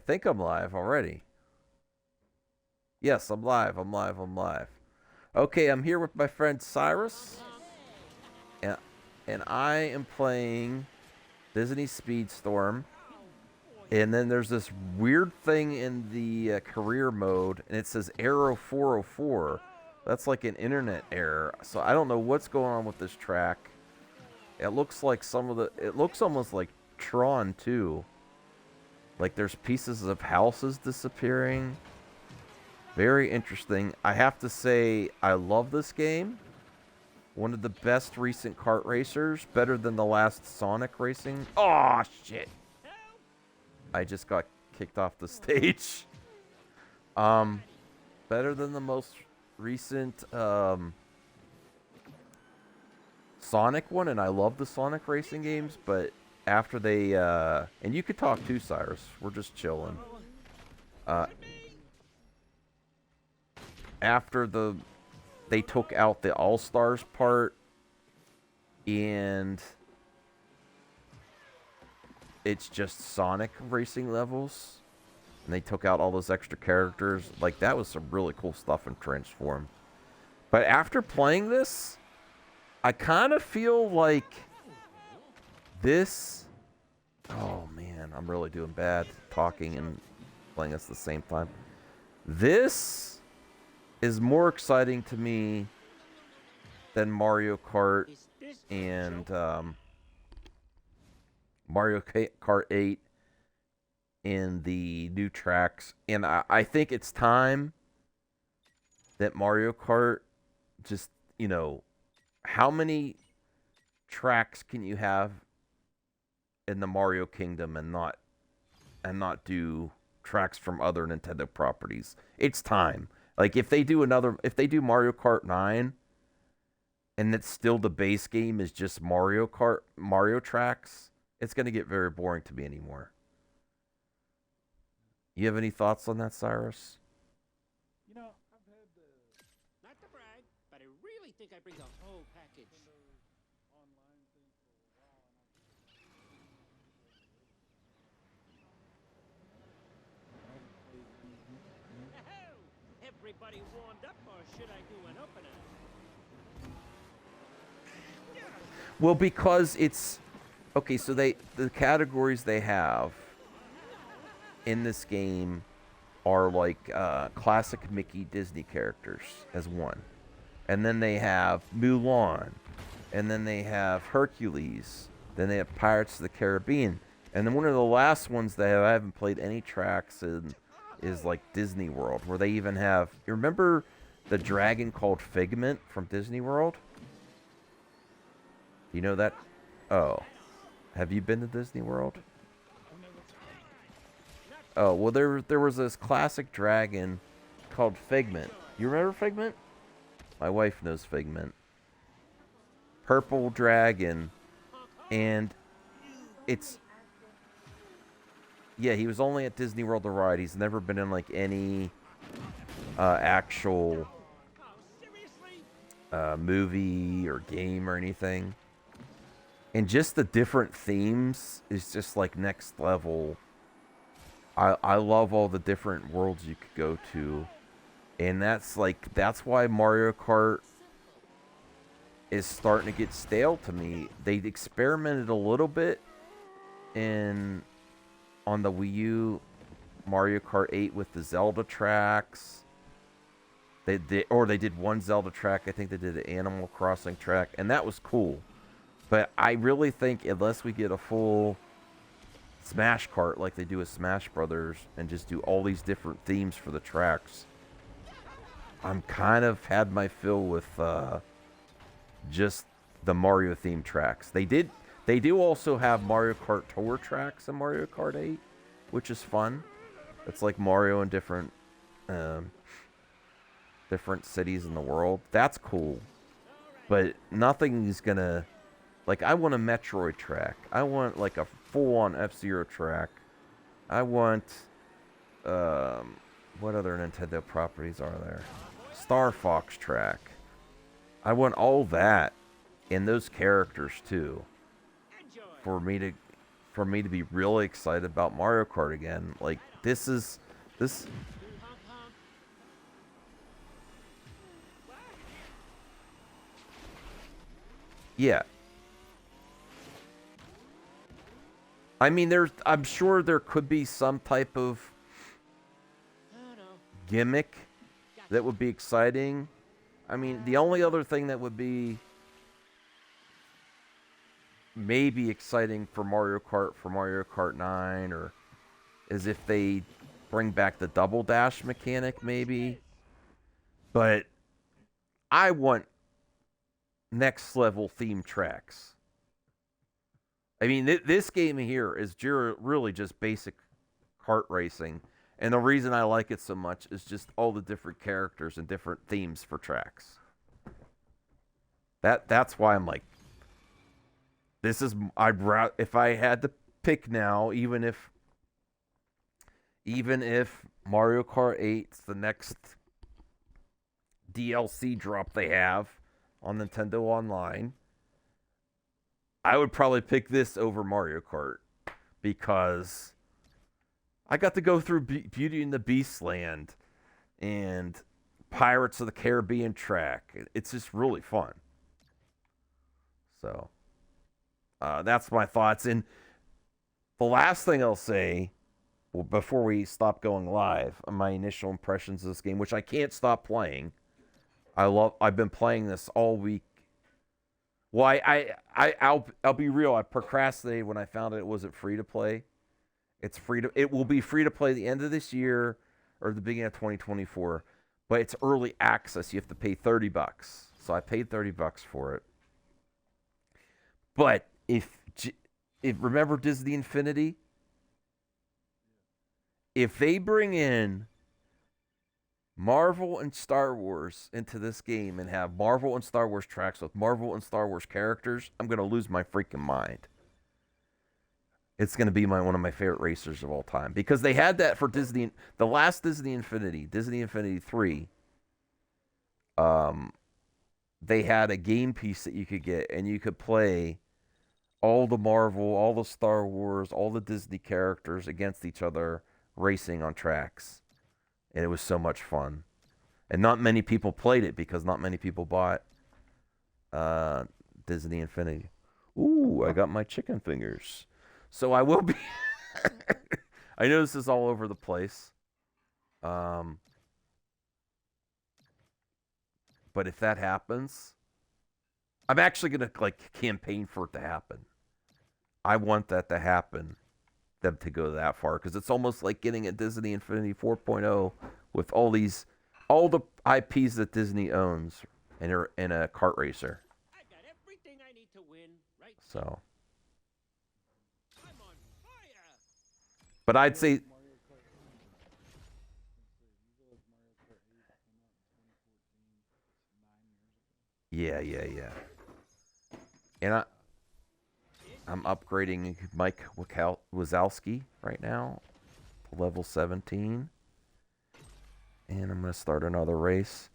think I'm live already. Yes, I'm live. I'm live. I'm live. Okay, I'm here with my friend Cyrus, and, and I am playing Disney Speedstorm. And then there's this weird thing in the career mode, and it says Arrow 404. That's like an internet error. So I don't know what's going on with this track. It looks like it looks almost like Tron 2. Like there's pieces of houses disappearing. Very interesting. I have to say, I love this game. One of the best recent kart racers. Better than the last Sonic racing. Oh, shit. I just got kicked off the stage. Better than the most recent Sonic one, and I love the Sonic racing games, but after they and you could talk too, Cyrus. We're just chilling. After they took out the All-Stars part, and it's just Sonic racing levels, and they took out all those extra characters. Like, that was some really cool stuff in Transform. But after playing this, I kind of feel like this... Oh, man, I'm really doing bad talking and playing this at the same time. This is more exciting to me than Mario Kart and Mario Kart 8 in the new tracks. And I think it's time that Mario Kart just, how many tracks can you have in the Mario Kingdom and not do tracks from other Nintendo properties? It's time. Like, if they do Mario Kart 9 and it's still the base game is just Mario tracks, it's going to get very boring to me anymore. You have any thoughts on that, Cyrus? I've had the Not to brag, but I really think I bring the whole package. online thing for a while, Everybody warmed up, or should I do an opener? Well, because it's okay. So the categories they have in this game are like classic Mickey Disney characters as one, and then they have Mulan, and then they have Hercules, then they have Pirates of the Caribbean, and then one of the last ones that I haven't played any tracks in is like Disney World, where they even have. You remember the dragon called Figment from Disney World? You know that? Oh, have you been to Disney World? Oh, well, there was this classic dragon called Figment. You remember Figment? My wife knows Figment. Purple dragon, and it's... Yeah, he was only at Disney World to ride. He's never been in, like, any actual movie or game or anything. And just the different themes is just, like, next level. I love all the different worlds you could go to. And that's why Mario Kart is starting to get stale to me. They experimented a little bit on the Wii U Mario Kart 8 with the Zelda tracks. They did one Zelda track. I think they did an Animal Crossing track, and that was cool. But I really think unless we get a full Smash Kart like they do with Smash Brothers and just do all these different themes for the tracks, I'm kind of had my fill with just the Mario themed tracks. They do also have Mario Kart Tour tracks in Mario Kart 8, which is fun. It's like Mario in different cities in the world. That's cool. But nothing's gonna... Like, I want a Metroid track. I want, like, a full-on F-Zero track. I want... what other Nintendo properties are there? Star Fox track. I want all that. And those characters, too. For me to be really excited about Mario Kart again. Like, this is this. Honk, honk. Yeah. I mean, I'm sure there could be some type of Oh, no. gimmick that would be exciting. I mean, the only other thing that would be maybe exciting for Mario Kart 9, or is if they bring back the double dash mechanic, maybe. But I want next level theme tracks. I mean, this game here is really just basic kart racing. And the reason I like it so much is just all the different characters and different themes for tracks. That's why I'm like, if I had to pick now, even if Mario Kart 8's the next DLC drop they have on Nintendo Online, I would probably pick this over Mario Kart because I got to go through Beauty and the Beast Land and Pirates of the Caribbean track. It's just really fun. So that's my thoughts. And the last thing I'll say, well, before we stop going live, on my initial impressions of this game, which I can't stop playing. I've been playing this all week. Well, I'll be real. I procrastinated when I found it wasn't free to play. It will be free to play the end of this year or the beginning of 2024, but it's early access. You have to pay $30. So I paid $30 for it. But if remember Disney Infinity, if they bring in Marvel and Star Wars into this game and have Marvel and Star Wars tracks with Marvel and Star Wars characters, I'm going to lose my freaking mind. It's going to be one of my favorite racers of all time, because they had that for Disney, the last Disney Infinity 3. They had a game piece that you could get, and you could play all the Marvel, all the Star Wars, all the Disney characters against each other racing on tracks. And it was so much fun. And not many people played it because not many people bought Disney Infinity. Ooh, I got my chicken fingers. So I will be... I know this is all over the place. But if that happens, I'm actually going to campaign for it to happen. I want that to happen. Them to go that far, because it's almost like getting a Disney Infinity 4.0 with all the IPs that Disney owns in a kart racer. I got everything I need to win, right? So, I'm on fire. but I'd say, Mario Kart 8. You realize Mario Kart 8 came out in 2014. It's 9 years ago. yeah. And I'm upgrading Mike Wazowski right now to level 17. And I'm going to start another race.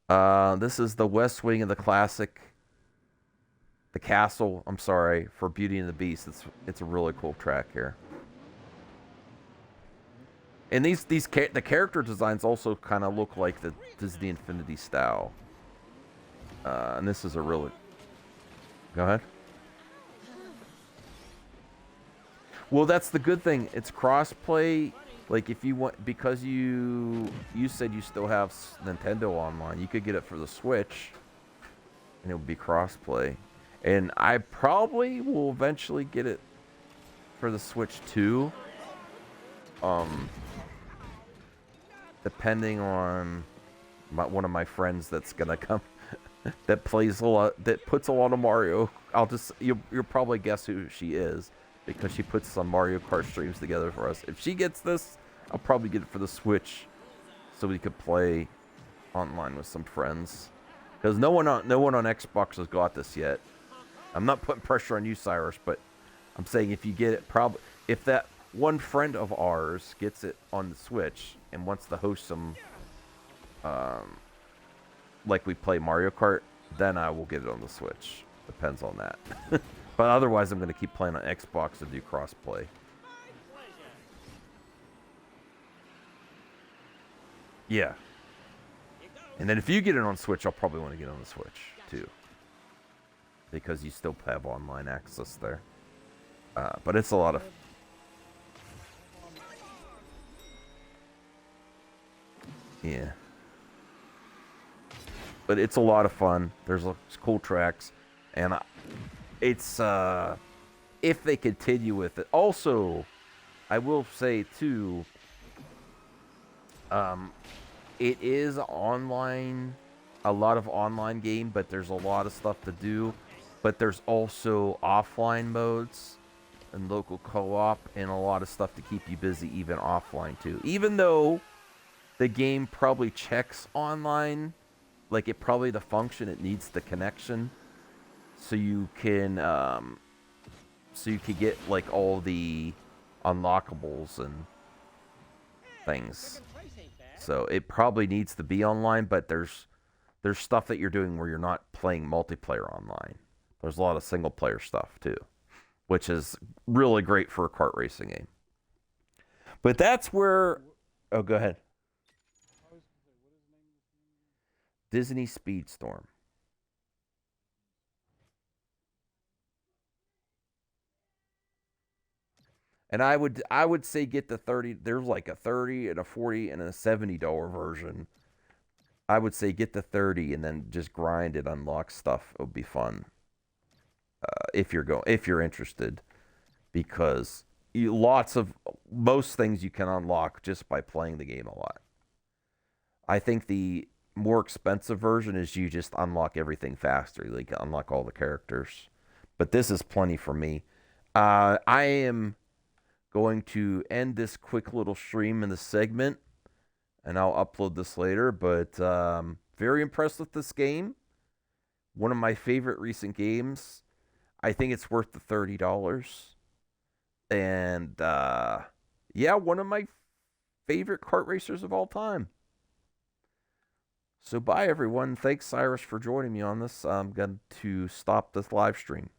This is the West Wing of the classic. The castle, I'm sorry, for Beauty and the Beast. It's a really cool track here. And the character designs also kind of look like the Disney Infinity style. And this is a really... Go ahead. Well, that's the good thing. It's cross-play. Like, if you want... Because you said you still have Nintendo Online, you could get it for the Switch. And it would be cross-play. And I probably will eventually get it for the Switch too. Depending on one of my friends that's gonna come, that plays a lot, that puts a lot of Mario. You'll probably guess who she is, because she puts some Mario Kart streams together for us. If she gets this, I'll probably get it for the Switch, so we could play online with some friends. Because no one on Xbox has got this yet. I'm not putting pressure on you, Cyrus, but I'm saying if you get it, if that one friend of ours gets it on the Switch and wants to host some, like we play Mario Kart, then I will get it on the Switch. Depends on that. But otherwise, I'm going to keep playing on Xbox and do crossplay. My pleasure. Yeah. And then if you get it on Switch, I'll probably want to get it on the Switch too, because you still have online access there. But it's a lot of. Yeah. But it's a lot of fun. There's cool tracks, and it's if they continue with it. Also, I will say too, it is online, a lot of online game, but there's a lot of stuff to do. But there's also offline modes and local co-op and a lot of stuff to keep you busy even offline too. Even though the game probably checks online, like it probably the function, it needs the connection, so you can get like all the unlockables and things. So it probably needs to be online, but there's stuff that you're doing where you're not playing multiplayer online. There's a lot of single player stuff too, which is really great for a kart racing game. But that's where. Oh, go ahead. I was gonna say, what is the name of this game? Disney Speedstorm. And I would say get the 30. There's like a 30 and a 40 and a $70 version. I would say get the 30 and then just grind it, unlock stuff. It would be fun. If you're interested, because most things you can unlock just by playing the game a lot. I think the more expensive version is you just unlock everything faster. Like unlock all the characters. But this is plenty for me. I am going to end this quick little stream in the segment, and I'll upload this later. But very impressed with this game. One of my favorite recent games. I think it's worth the $30. And yeah, one of my favorite kart racers of all time. So bye, everyone. Thanks, Cyrus, for joining me on this. I'm going to stop this live stream.